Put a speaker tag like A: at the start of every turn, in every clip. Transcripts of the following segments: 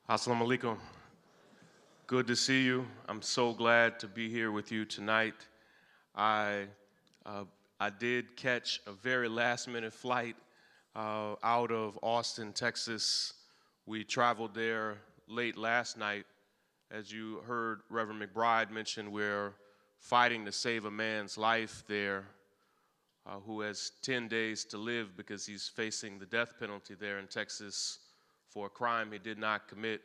A: Assalamu alaikum. Good to see you. I'm so glad to be here with you tonight. I uh, I did catch a very last-minute flight out of Austin, Texas. We traveled there late last night. As you heard Reverend McBride mention, we're fighting to save a man's life there who has 10 days to live because he's facing the death penalty there in Texas for a crime he did not commit.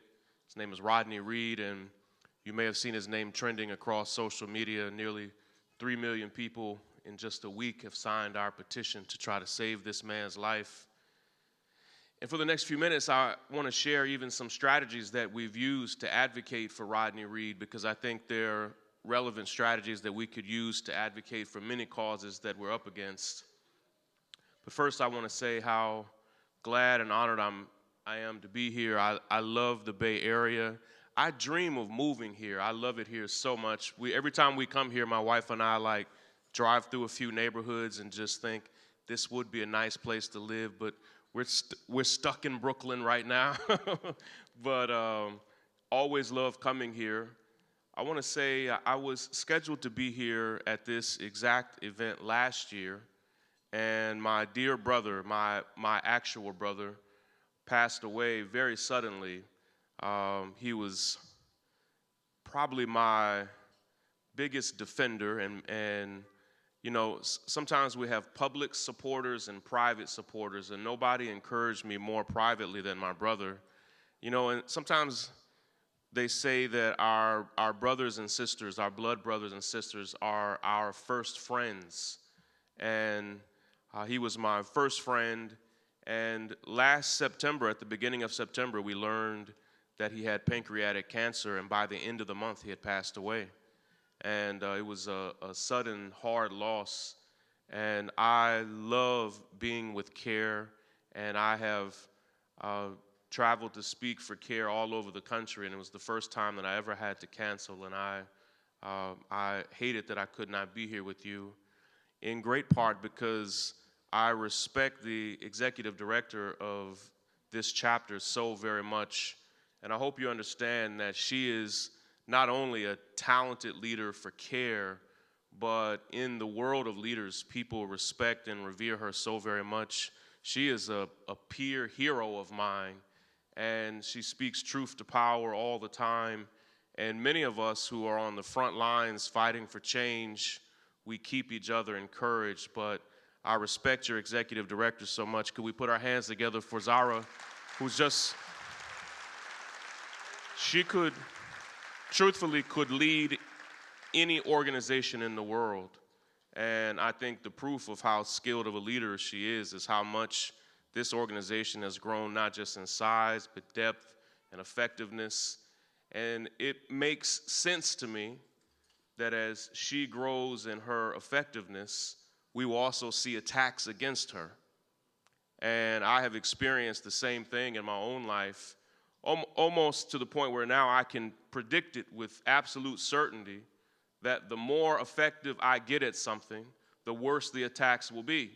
A: His name is Rodney Reed, and you may have seen his name trending across social media. Nearly 3 million people in just a week have signed our petition to try to save this man's life. And for the next few minutes, I want to share even some strategies that we've used to advocate for Rodney Reed, because I think they're relevant strategies that we could use to advocate for many causes that we're up against. But first, I want to say how glad and honored I am to be here. I love the Bay Area. I dream of moving here. I love it here so much. Every time we come here, my wife and I drive through a few neighborhoods and just think this would be a nice place to live, but we're stuck in Brooklyn right now. But always love coming here. I want to say I was scheduled to be here at this exact event last year, and my dear brother, my actual brother, passed away very suddenly. He was probably my biggest defender, and you know, sometimes we have public supporters and private supporters, and nobody encouraged me more privately than my brother. You know, and sometimes they say that our brothers and sisters, our blood brothers and sisters, are our first friends. And he was my first friend. And last September, at the beginning of September, we learned that he had pancreatic cancer, and by the end of the month, he had passed away. And it was a sudden, hard loss. And I love being with CAIR, and I have traveled to speak for CAIR all over the country, and it was the first time that I ever had to cancel, and I hated that I could not be here with you, in great part because I respect the executive director of this chapter so very much, and I hope you understand that she is not only a talented leader for CAIR, but in the world of leaders, people respect and revere her so very much. She is a peer hero of mine, and she speaks truth to power all the time. And many of us who are on the front lines fighting for change, we keep each other encouraged. But I respect your executive director so much. Could we put our hands together for Zara, who's just, she could, truthfully, could lead any organization in the world. And I think the proof of how skilled of a leader she is how much this organization has grown, not just in size, but depth and effectiveness. And it makes sense to me that as she grows in her effectiveness, we will also see attacks against her. And I have experienced the same thing in my own life, almost to the point where now I can predict it with absolute certainty that the more effective I get at something, the worse the attacks will be.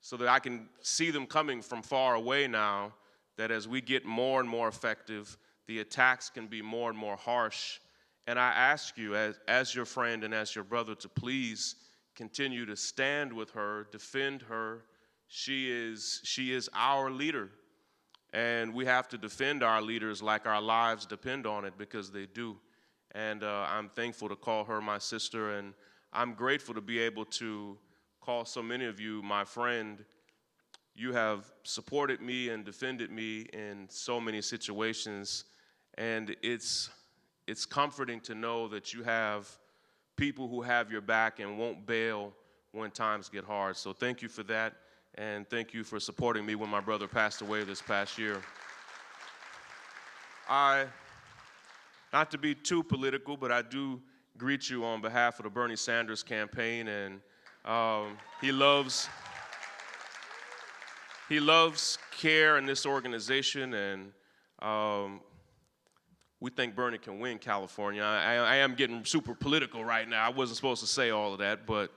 A: So that I can see them coming from far away now, that as we get more and more effective, the attacks can be more and more harsh. And I ask you, as your friend and as your brother, to please continue to stand with her, defend her. She is our leader. And we have to defend our leaders like our lives depend on it, because they do. And I'm thankful to call her my sister, and I'm grateful to be able to call so many of you my friend. You have supported me and defended me in so many situations, and it's comforting to know that you have people who have your back and won't bail when times get hard. So thank you for that, and thank you for supporting me when my brother passed away this past year. Not to be too political, but I do greet you on behalf of the Bernie Sanders campaign, and he loves CAIR and this organization, and we think Bernie can win California. I am getting super political right now. I wasn't supposed to say all of that, but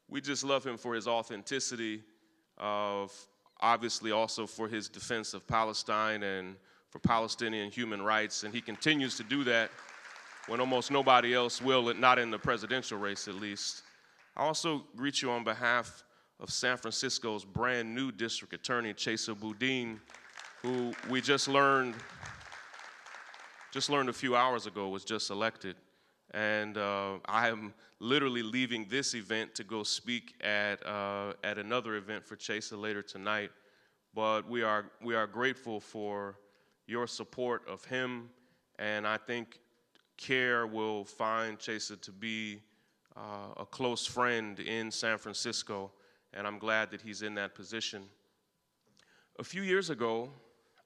A: we just love him for his authenticity of obviously also for his defense of Palestine and for Palestinian human rights, and he continues to do that when almost nobody else will, not in the presidential race at least. I also greet you on behalf of San Francisco's brand new district attorney, Chesa Boudin, who we just learned a few hours ago was just elected. And I am literally leaving this event to go speak at another event for Chesa later tonight. But we are grateful for your support of him, and I think CAIR will find Chesa to be a close friend in San Francisco, and I'm glad that he's in that position. A few years ago,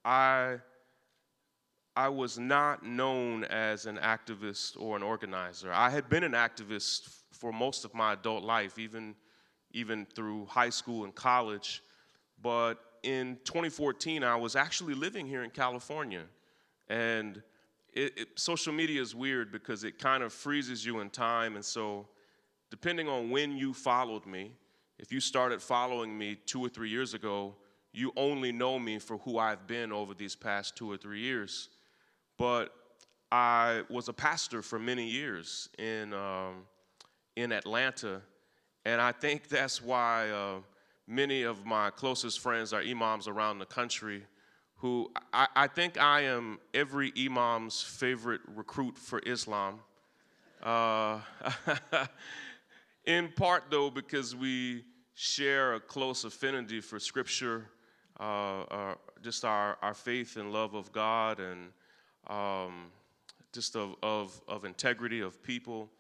A: I was not known as an activist or an organizer. I had been an activist for most of my adult life, even through high school and college. But in 2014, I was actually living here in California. And social media is weird because it kind of freezes you in time. And so depending on when you followed me, if you started following me 2 or 3 years ago, you only know me for who I've been over these past 2 or 3 years. But I was a pastor for many years in Atlanta, and I think that's why many of my closest friends are imams around the country who I think I am every imam's favorite recruit for Islam. In part, though, because we share a close affinity for Scripture, just our faith and love of God, and just of integrity of people.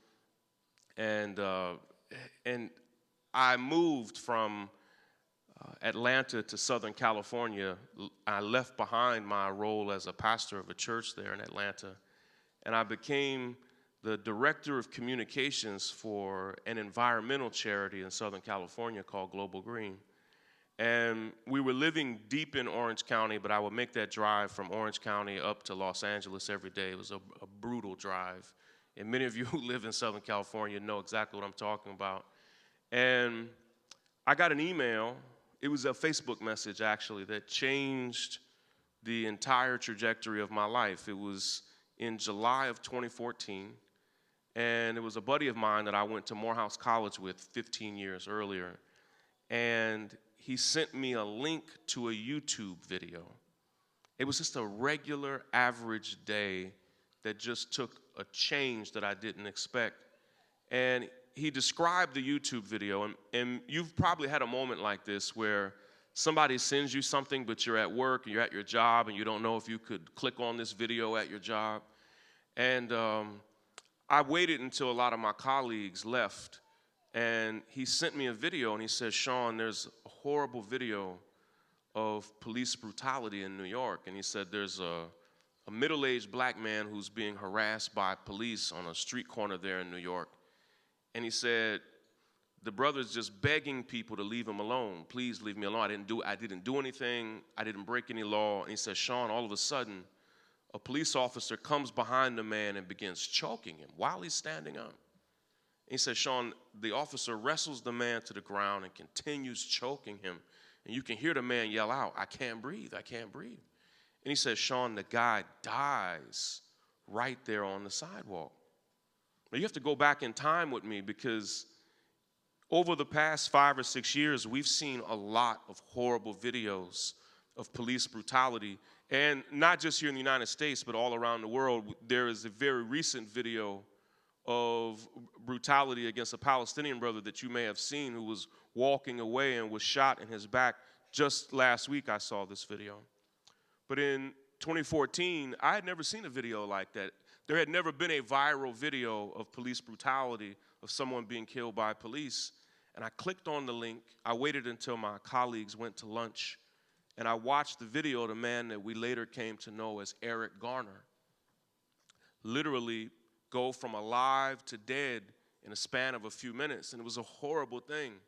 A: And I moved from Atlanta to Southern California. I left behind my role as a pastor of a church there in Atlanta, and I became the director of communications for an environmental charity in Southern California called Global Green. And we were living deep in Orange County, but I would make that drive from Orange County up to Los Angeles every day. It was a brutal drive. And many of you who live in Southern California know exactly what I'm talking about. And I got an email. It was a Facebook message, actually, that changed the entire trajectory of my life. It was in July of 2014, and it was a buddy of mine that I went to Morehouse College with 15 years earlier. And he sent me a link to a YouTube video. It was just a regular, average day that just took a change that I didn't expect. And he described the YouTube video, and you've probably had a moment like this where somebody sends you something, but you're at work, and you're at your job, and you don't know if you could click on this video at your job. And I waited until a lot of my colleagues left, and he sent me a video, and he said, "Shaun, there's a horrible video of police brutality in New York." And he said, "There's a middle-aged black man who's being harassed by police on a street corner there in New York." And he said, "The brother's just begging people to leave him alone. Please leave me alone. I didn't do anything. I didn't break any law." And he said, "Shaun, all of a sudden, a police officer comes behind the man and begins choking him while he's standing up." And he said, "Shaun, the officer wrestles the man to the ground and continues choking him. And you can hear the man yell out, 'I can't breathe, I can't breathe.'" And he said, "Shaun, the guy dies right there on the sidewalk." Now, you have to go back in time with me because over the past 5 or 6 years, we've seen a lot of horrible videos of police brutality. And not just here in the United States, but all around the world. There is a very recent video of brutality against a Palestinian brother that you may have seen who was walking away and was shot in his back. Just last week, I saw this video. But in 2014, I had never seen a video like that. There had never been a viral video of police brutality, of someone being killed by police. And I clicked on the link. I waited until my colleagues went to lunch, and I watched the video of the man that we later came to know as Eric Garner literally go from alive to dead in a span of a few minutes. And it was a horrible thing.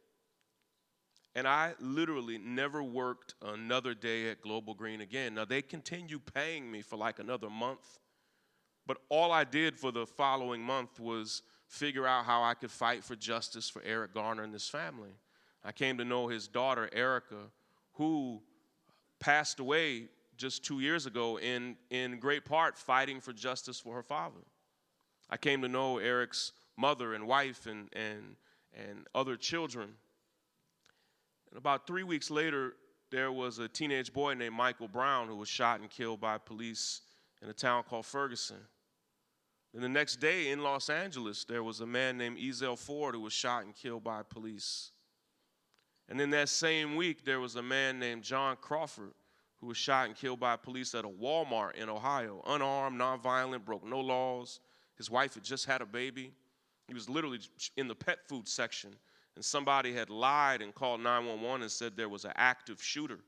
A: And I literally never worked another day at Global Green again. Now, they continue paying me for like another month. But all I did for the following month was figure out how I could fight for justice for Eric Garner and his family. I came to know his daughter, Erica, who passed away just 2 years ago in great part fighting for justice for her father. I came to know Eric's mother and wife and other children. And about 3 weeks later, there was a teenage boy named Michael Brown who was shot and killed by police in a town called Ferguson. And the next day in Los Angeles, there was a man named Ezell Ford who was shot and killed by police. And then that same week, there was a man named John Crawford who was shot and killed by police at a Walmart in Ohio, unarmed, nonviolent, broke no laws. His wife had just had a baby. He was literally in the pet food section, and somebody had lied and called 911 and said there was an active shooter.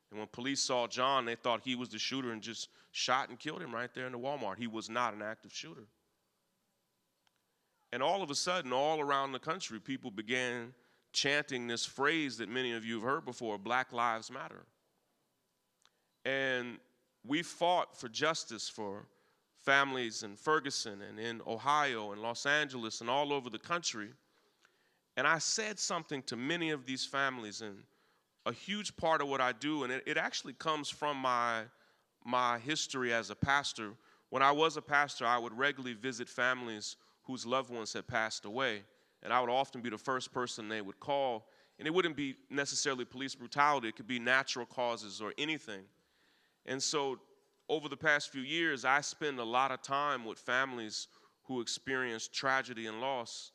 A: And when police saw John, they thought he was the shooter and just shot and killed him right there in the Walmart. He was not an active shooter. And all of a sudden, all around the country, people began chanting this phrase that many of you have heard before, Black Lives Matter. And we fought for justice for families in Ferguson and in Ohio and Los Angeles and all over the country. And I said something to many of these families, and a huge part of what I do, and it actually comes from my history as a pastor. When I was a pastor, I would regularly visit families whose loved ones had passed away, and I would often be the first person they would call. And it wouldn't be necessarily police brutality. It could be natural causes or anything. And so over the past few years, I spend a lot of time with families who experience tragedy and loss.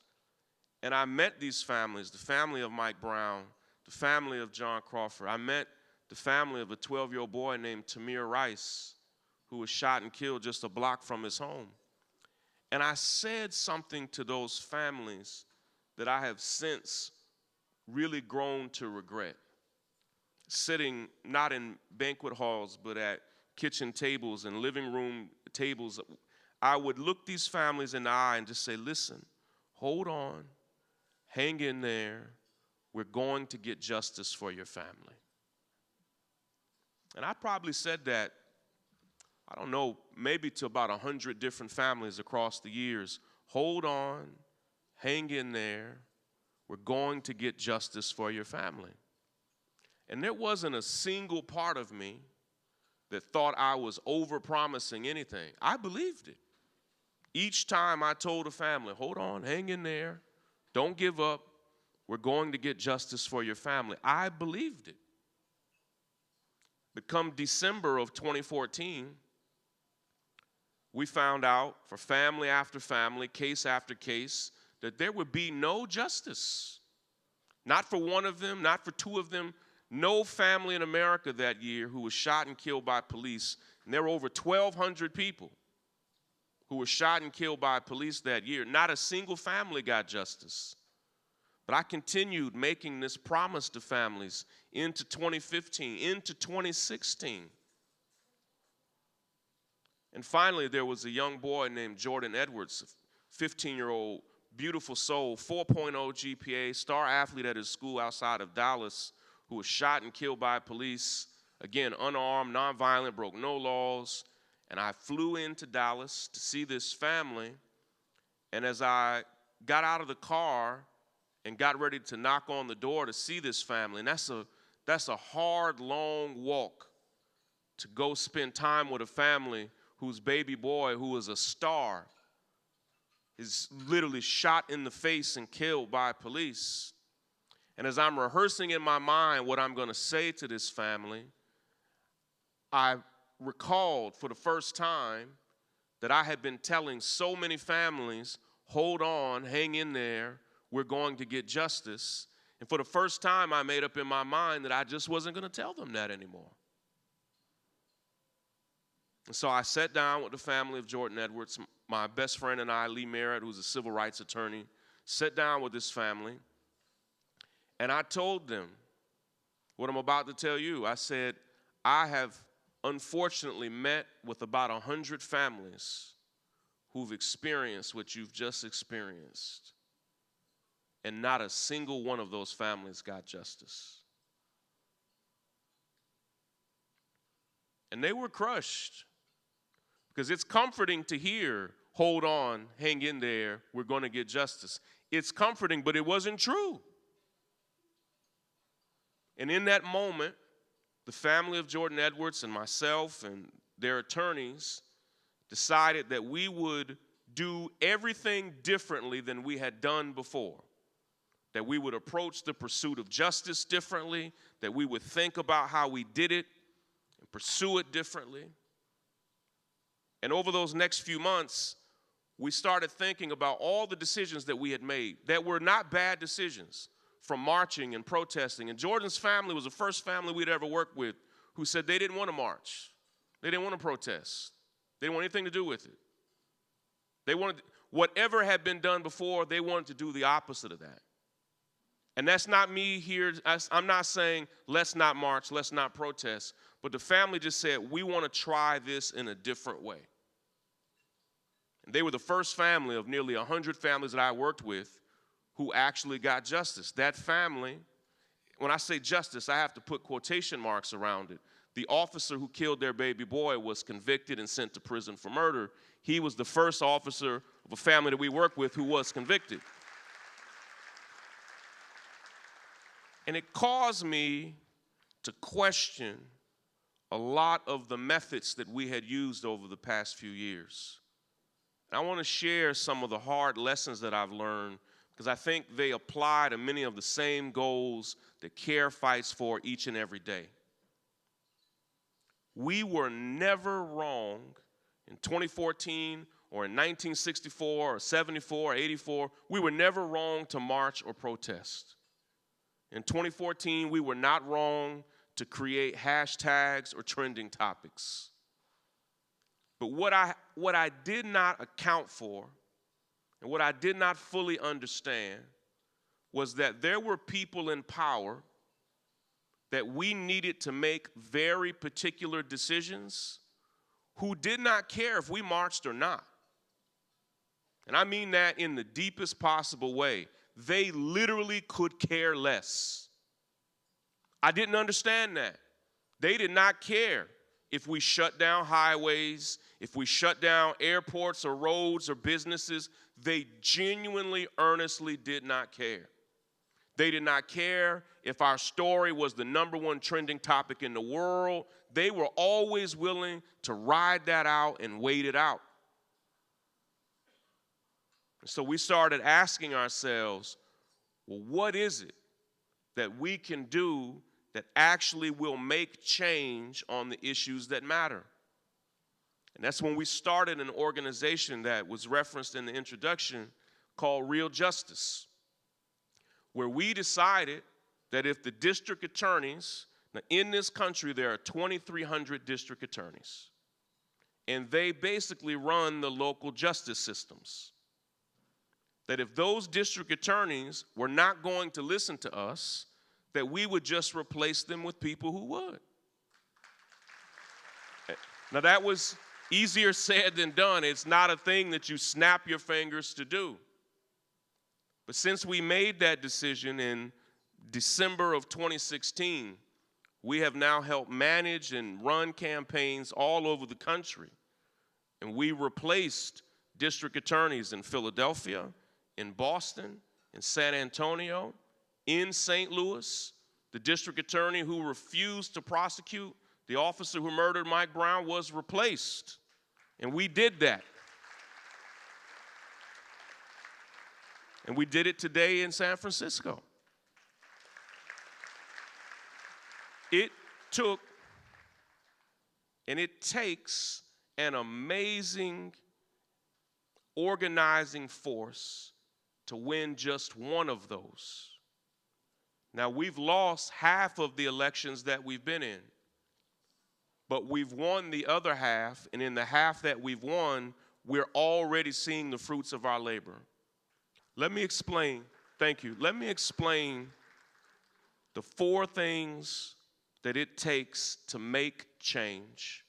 A: And I met these families, the family of Mike Brown, the family of John Crawford. I met the family of a 12-year-old boy named Tamir Rice, who was shot and killed just a block from his home. And I said something to those families that I have since really grown to regret. Sitting not in banquet halls, but at kitchen tables and living room tables, I would look these families in the eye and just say, listen, hold on, hang in there. We're going to get justice for your family. And I probably said that, I don't know, maybe to about 100 different families across the years. Hold on, hang in there. We're going to get justice for your family. And there wasn't a single part of me that thought I was over-promising anything. I believed it. Each time I told a family, hold on, hang in there, don't give up, we're going to get justice for your family. I believed it. But come December of 2014, we found out for family after family, case after case, that there would be no justice. Not for one of them, not for two of them. No family in America that year who was shot and killed by police, and there were over 1,200 people who were shot and killed by police that year. Not a single family got justice. But I continued making this promise to families into 2015, into 2016. And finally, there was a young boy named Jordan Edwards, a 15-year-old, beautiful soul, 4.0 GPA, star athlete at his school outside of Dallas, who was shot and killed by police, again, unarmed, nonviolent, broke no laws. And I flew into Dallas to see this family. And as I got out of the car and got ready to knock on the door to see this family, and that's a hard, long walk to go spend time with a family whose baby boy, who was a star, is literally shot in the face and killed by police. And as I'm rehearsing in my mind what I'm going to say to this family, I recalled for the first time that I had been telling so many families, hold on, hang in there, we're going to get justice. And for the first time, I made up in my mind that I just wasn't going to tell them that anymore. And so I sat down with the family of Jordan Edwards, my best friend and I, Lee Merritt, who's a civil rights attorney, sat down with this family, and I told them what I'm about to tell you. I said, I have unfortunately met with about 100 families who've experienced what you've just experienced, and not a single one of those families got justice. And they were crushed, because it's comforting to hear, hold on, hang in there, we're going to get justice. It's comforting, but it wasn't true. And in that moment, the family of Jordan Edwards and myself and their attorneys decided that we would do everything differently than we had done before. That we would approach the pursuit of justice differently, that we would think about how we did it and pursue it differently. And over those next few months, we started thinking about all the decisions that we had made that were not bad decisions, from marching and protesting. And Jordan's family was the first family we'd ever worked with who said they didn't want to march. They didn't want to protest. They didn't want anything to do with it. They wanted, whatever had been done before, they wanted to do the opposite of that. And that's not me here. I'm not saying let's not march, let's not protest. But the family just said, we want to try this in a different way. And they were the first family of nearly 100 families that I worked with who actually got justice. That family, when I say justice, I have to put quotation marks around it. The officer who killed their baby boy was convicted and sent to prison for murder. He was the first officer of a family that we work with who was convicted. And it caused me to question a lot of the methods that we had used over the past few years. And I want to share some of the hard lessons that I've learned because I think they apply to many of the same goals that CAIR fights for each and every day. We were never wrong in 2014 or in 1964 or 74 or 84. We were never wrong to march or protest. In 2014, we were not wrong to create hashtags or trending topics. But what I did not account for and what I did not fully understand was that there were people in power that we needed to make very particular decisions who did not care if we marched or not. And I mean that in the deepest possible way. They literally could care less. I didn't understand that. They did not care if we shut down highways, if we shut down airports or roads or businesses. They genuinely, earnestly did not care. They did not care if our story was the #1 trending topic in the world. They were always willing to ride that out and wait it out. So we started asking ourselves, well, what is it that we can do that actually will make change on the issues that matter? And that's when we started an organization that was referenced in the introduction called Real Justice, where we decided that if the district attorneys, now in this country there are 2,300 district attorneys, and they basically run the local justice systems, that if those district attorneys were not going to listen to us, that we would just replace them with people who would. Now that was easier said than done. It's not a thing that you snap your fingers to do. But since we made that decision in December of 2016, we have now helped manage and run campaigns all over the country. And we replaced district attorneys in Philadelphia, in Boston, in San Antonio, in St. Louis. The district attorney who refused to prosecute the officer who murdered Mike Brown was replaced. And we did that. And we did it today in San Francisco. It took and it takes an amazing organizing force to win just one of those. Now, we've lost half of the elections that we've been in, but we've won the other half, and in the half that we've won, we're already seeing the fruits of our labor. Let me explain, thank you. Let me explain the 4 things that it takes to make change.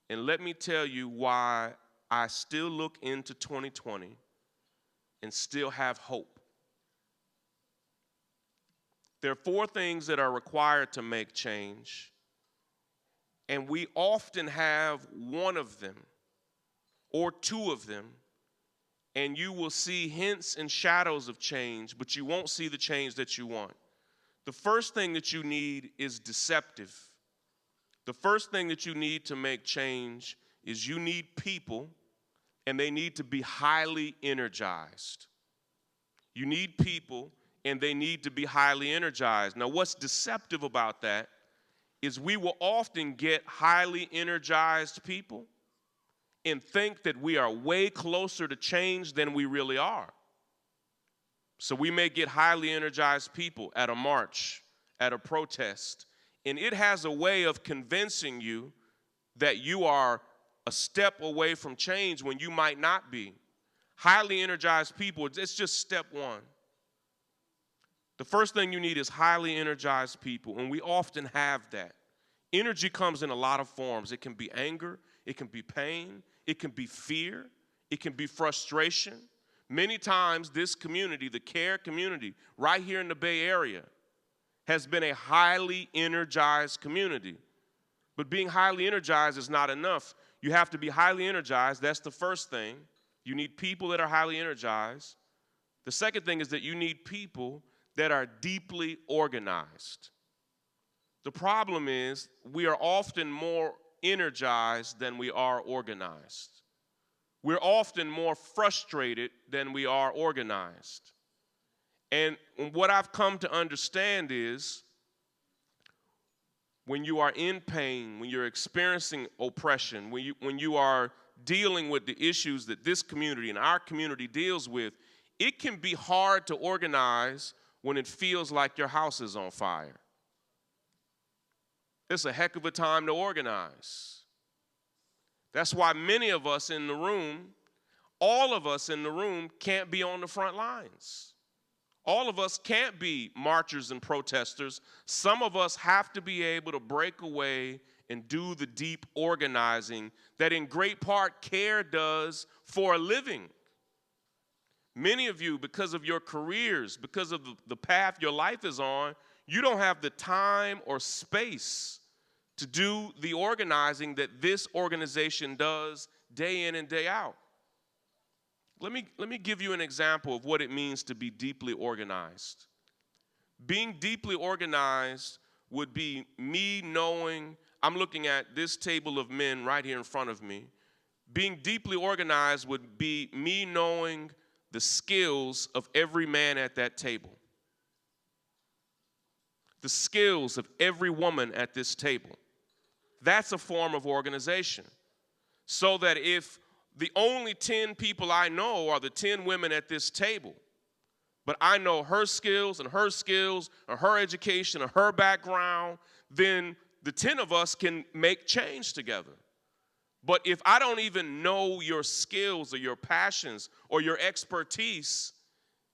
A: And let me tell you why I still look into 2020 and still have hope. There are 4 things that are required to make change, and we often have one of them or 2 of them, and you will see hints and shadows of change, but you won't see the change that you want. The first thing that you need is deceptive. The first thing that you need to make change is you need people, and they need to be highly energized. You need people, and they need to be highly energized. Now, what's deceptive about that is we will often get highly energized people and think that we are way closer to change than we really are. So we may get highly energized people at a march, at a protest, and it has a way of convincing you that you are a step away from change when you might not be. Highly energized people, it's just step one. The first thing you need is highly energized people, and we often have that. Energy comes in a lot of forms. It can be anger, it can be pain, it can be fear, it can be frustration. Many times this community, the CAIR community, right here in the Bay Area, has been a highly energized community. But being highly energized is not enough. You have to be highly energized. That's the first thing. You need people that are highly energized. The second thing is that you need people that are deeply organized. The problem is we are often more energized than we are organized. We're often more frustrated than we are organized. And what I've come to understand is when you are in pain, when you're experiencing oppression, when you are dealing with the issues that this community and our community deals with, it can be hard to organize when it feels like your house is on fire. It's a heck of a time to organize. That's why many of us in the room, all of us in the room, can't be on the front lines. All of us can't be marchers and protesters. Some of us have to be able to break away and do the deep organizing that in great part CAIR does for a living. Many of you, because of your careers, because of the path your life is on, you don't have the time or space to do the organizing that this organization does day in and day out. Let me give you an example of what it means to be deeply organized. Being deeply organized would be me knowing, I'm looking at this table of men right here in front of me. Being deeply organized would be me knowing the skills of every man at that table. The skills of every woman at this table. That's a form of organization. So that if the only 10 people I know are the 10 women at this table, but I know her skills and her education and her background, then the 10 of us can make change together. But if I don't even know your skills or your passions or your expertise,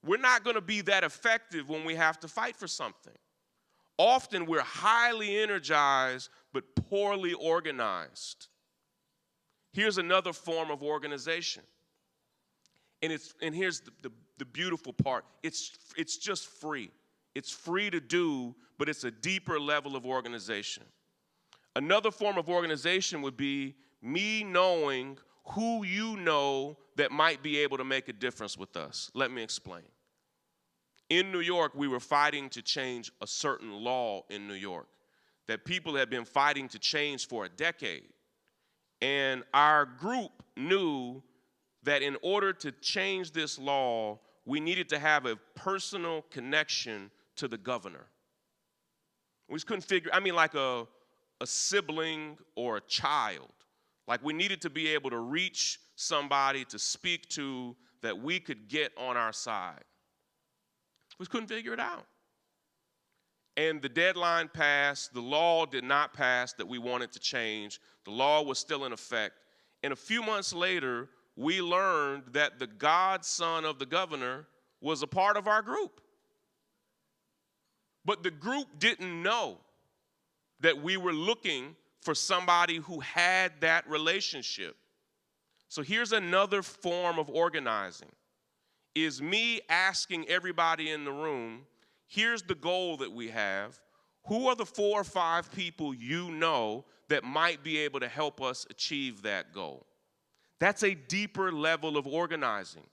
A: we're not going to be that effective when we have to fight for something. Often we're highly energized but poorly organized. Here's another form of organization. And here's the beautiful part. It's just free. It's free to do, but it's a deeper level of organization. Another form of organization would be me knowing who you know that might be able to make a difference with us. Let me explain. In New York, we were fighting to change a certain law in New York that people had been fighting to change for a decade. And our group knew that in order to change this law, we needed to have a personal connection to the governor. We just couldn't figure, like a sibling or a child. Like we needed to be able to reach somebody to speak to that we could get on our side. We couldn't figure it out. And the deadline passed. The law did not pass that we wanted to change. The law was still in effect. And a few months later, we learned that the godson of the governor was a part of our group. But the group didn't know that we were looking for somebody who had that relationship. So here's another form of organizing. Is me asking everybody in the room, here's the goal that we have. Who are the 4 or 5 people you know that might be able to help us achieve that goal? That's a deeper level of organizing.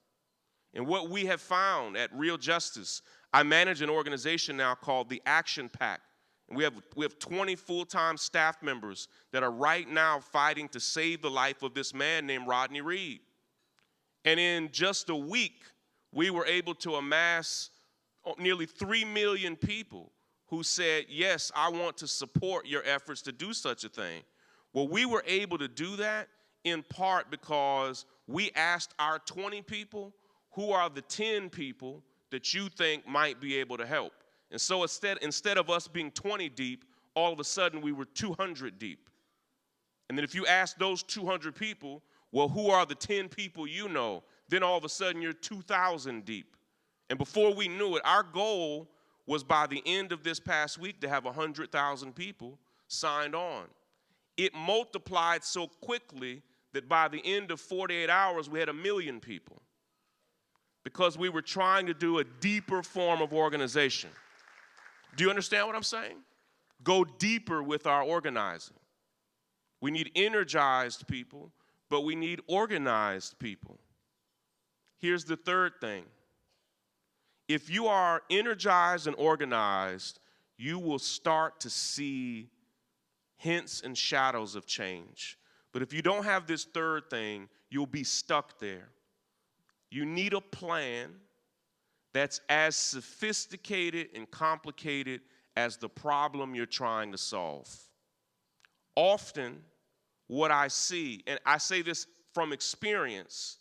A: And what we have found at Real Justice, I manage an organization now called the Action Pack. And we have 20 full-time staff members that are right now fighting to save the life of this man named Rodney Reed. And in just a week, we were able to amass nearly 3 million people who said, yes, I want to support your efforts to do such a thing. Well, we were able to do that in part because we asked our 20 people, who are the 10 people that you think might be able to help? And so instead of us being 20 deep, all of a sudden we were 200 deep. And then if you ask those 200 people, well, who are the 10 people you know? Then all of a sudden you're 2,000 deep. And before we knew it, our goal was by the end of this past week to have 100,000 people signed on. It multiplied so quickly that by the end of 48 hours, we had 1 million people because we were trying to do a deeper form of organization. Do you understand what I'm saying? Go deeper with our organizing. We need energized people, but we need organized people. Here's the third thing. If you are energized and organized, you will start to see hints and shadows of change. But if you don't have this third thing, you'll be stuck there. You need a plan that's as sophisticated and complicated as the problem you're trying to solve. Often, what I see, and I say this from experience,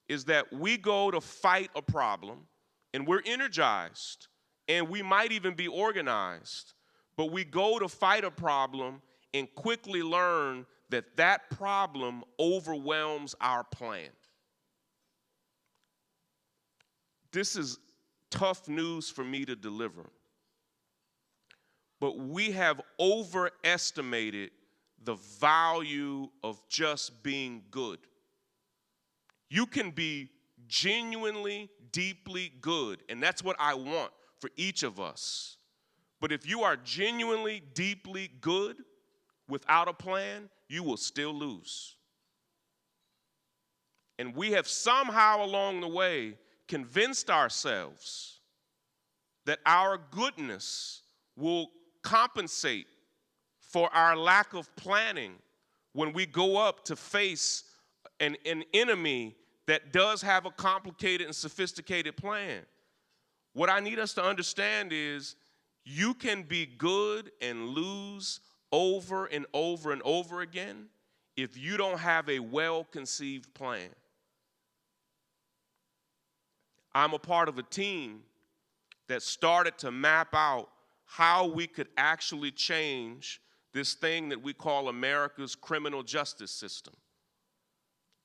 A: is that we go to fight a problem, and we're energized, and we might even be organized, but we go to fight a problem and quickly learn that that problem overwhelms our plan. This is tough news for me to deliver, but we have overestimated the value of just being good. You can be genuinely, deeply good, and that's what I want for each of us. But if you are genuinely, deeply good without a plan, you will still lose. And we have somehow along the way convinced ourselves that our goodness will compensate for our lack of planning when we go up to face an enemy that does have a complicated and sophisticated plan. What I need us to understand is you can be good and lose over and over and over again if you don't have a well-conceived plan. I'm a part of a team that started to map out how we could actually change this thing that we call America's criminal justice system.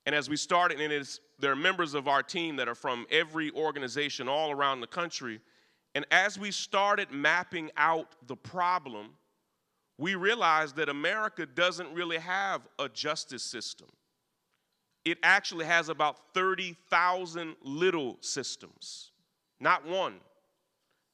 A: And as we started, and there are members of our team that are from every organization all around the country, and as we started mapping out the problem, we realized that America doesn't really have a justice system. It actually has about 30,000 little systems, not one.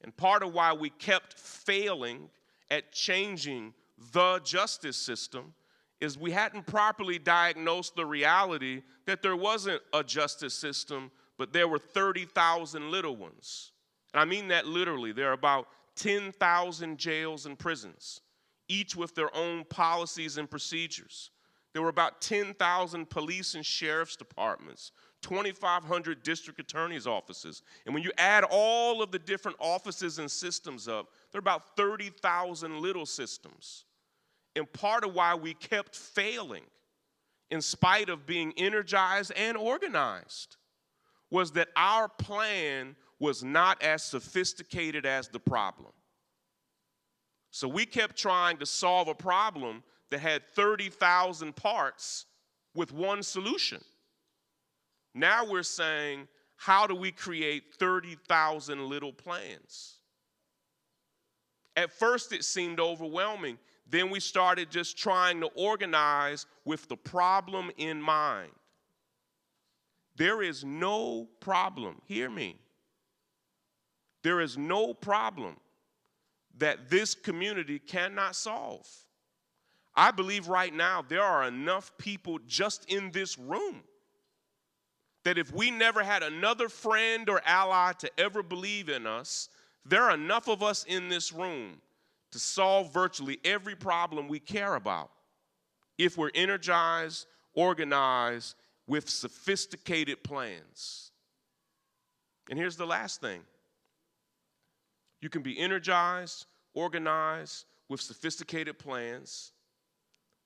A: And part of why we kept failing at changing the justice system is we hadn't properly diagnosed the reality that there wasn't a justice system, but there were 30,000 little ones. And I mean that literally. There are about 10,000 jails and prisons, each with their own policies and procedures. There were about 10,000 police and sheriff's departments, 2,500 district attorney's offices. And when you add all of the different offices and systems up, there are about 30,000 little systems. And part of why we kept failing, in spite of being energized and organized, was that our plan was not as sophisticated as the problem. So we kept trying to solve a problem that had 30,000 parts with one solution. Now we're saying, how do we create 30,000 little plans? At first it seemed overwhelming. Then we started just trying to organize with the problem in mind. There is no problem, hear me. There is no problem that this community cannot solve. I believe right now there are enough people just in this room that if we never had another friend or ally to ever believe in us, there are enough of us in this room to solve virtually every problem we care about if we're energized, organized, with sophisticated plans. And here's the last thing. You can be energized, organized, with sophisticated plans,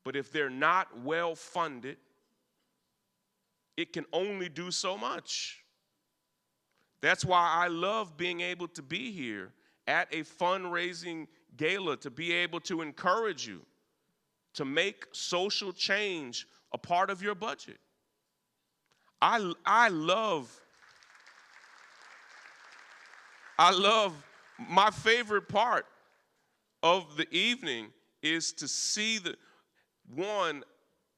A: but if they're not well funded, it can only do so much. That's why I love being able to be here at a fundraising gala, to be able to encourage you to make social change a part of your budget. I love my favorite part of the evening is to see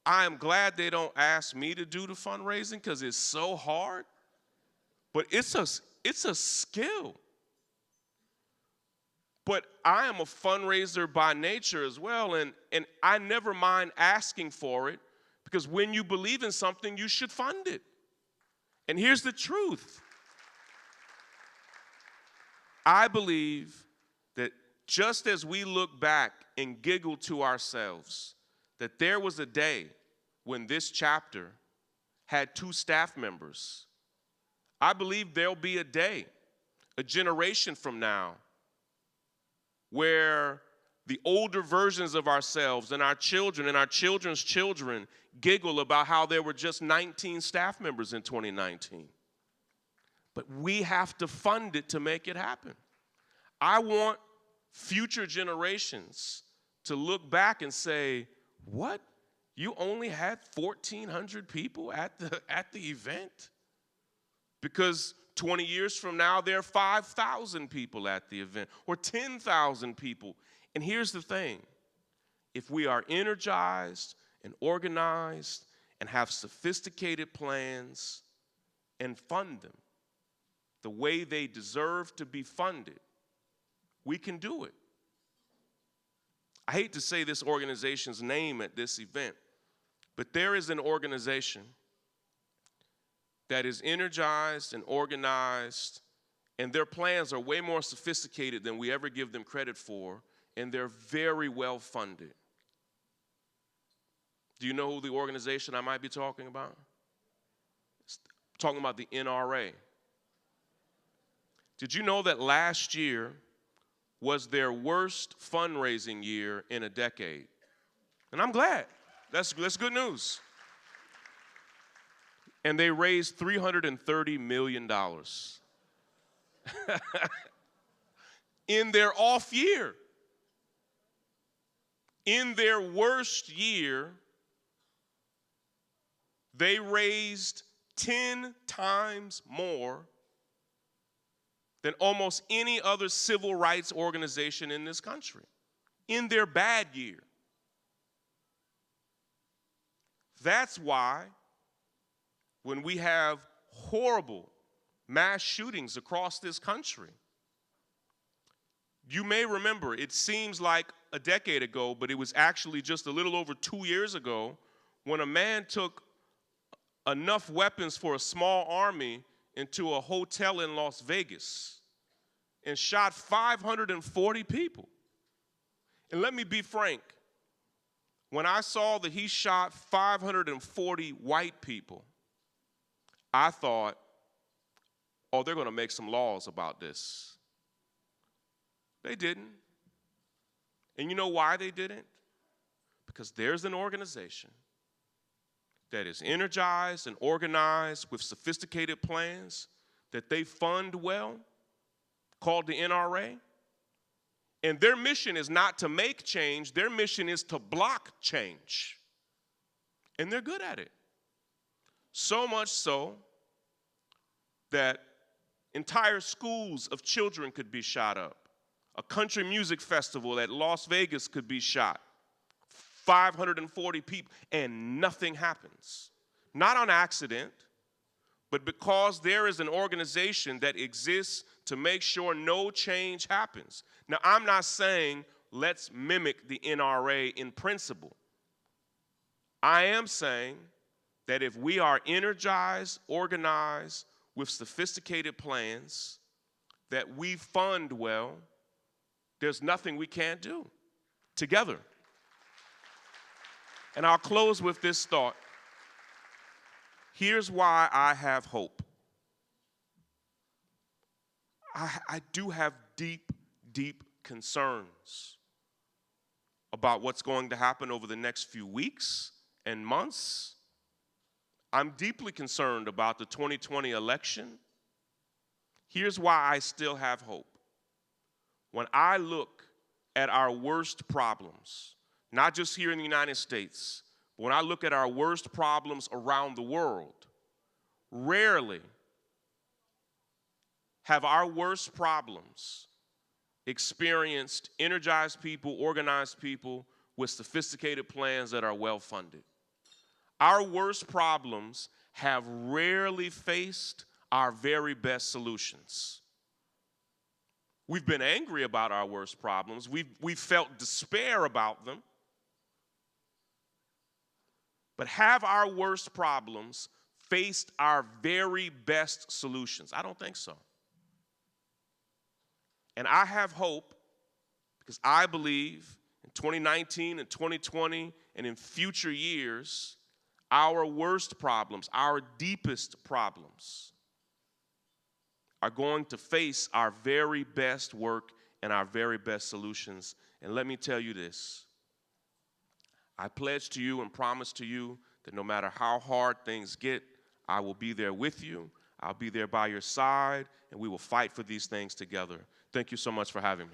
A: I am glad they don't ask me to do the fundraising because it's so hard, but it's a skill. But I am a fundraiser by nature as well, and I never mind asking for it, because when you believe in something, you should fund it. And here's the truth. I believe that just as we look back and giggle to ourselves that there was a day when this chapter had 2 staff members, I believe there'll be a day, a generation from now, where the older versions of ourselves and our children and our children's children giggle about how there were just 19 staff members in 2019. But we have to fund it to make it happen. I want future generations to look back and say, what? You only had 1,400 people at the event? Because 20 years from now, there are 5,000 people at the event, or 10,000 people. And here's the thing. If we are energized and organized and have sophisticated plans and fund them the way they deserve to be funded, we can do it. I hate to say this organization's name at this event, but there is an organization that is energized and organized, and their plans are way more sophisticated than we ever give them credit for, and they're very well funded. Do you know who the organization I might be talking about? I'm talking about the NRA. Did you know that last year was their worst fundraising year in a decade? And I'm glad. That's good news. And they raised $330 million in their off year. In their worst year, they raised 10 times more than almost any other civil rights organization in this country. In their bad year. That's why when we have horrible mass shootings across this country, you may remember, it seems like a decade ago, but it was actually just a little over 2 years ago, when a man took enough weapons for a small army into a hotel in Las Vegas and shot 540 people. And let me be frank, when I saw that he shot 540 white people, I thought, oh, they're going to make some laws about this. They didn't. And you know why they didn't? Because there's an organization that is energized and organized with sophisticated plans that they fund well, called the NRA. And their mission is not to make change. Their mission is to block change. And they're good at it. So much so that entire schools of children could be shot up. A country music festival at Las Vegas could be shot. 540 people, and nothing happens. Not on accident, but because there is an organization that exists to make sure no change happens. Now, I'm not saying let's mimic the NRA in principle. I am saying that if we are energized, organized, with sophisticated plans, that we fund well, there's nothing we can't do together. And I'll close with this thought. Here's why I have hope. I do have deep, deep concerns about what's going to happen over the next few weeks and months. I'm deeply concerned about the 2020 election. Here's why I still have hope. When I look at our worst problems, not just here in the United States, but when I look at our worst problems around the world, rarely have our worst problems experienced energized people, organized people with sophisticated plans that are well-funded. Our worst problems have rarely faced our very best solutions. We've been angry about our worst problems. We've felt despair about them. But have our worst problems faced our very best solutions? I don't think so. And I have hope because I believe in 2019 and 2020 and in future years, our worst problems, our deepest problems, are going to face our very best work and our very best solutions. And let me tell you this. I pledge to you and promise to you that no matter how hard things get, I will be there with you. I'll be there by your side, and we will fight for these things together. Thank you so much for having me.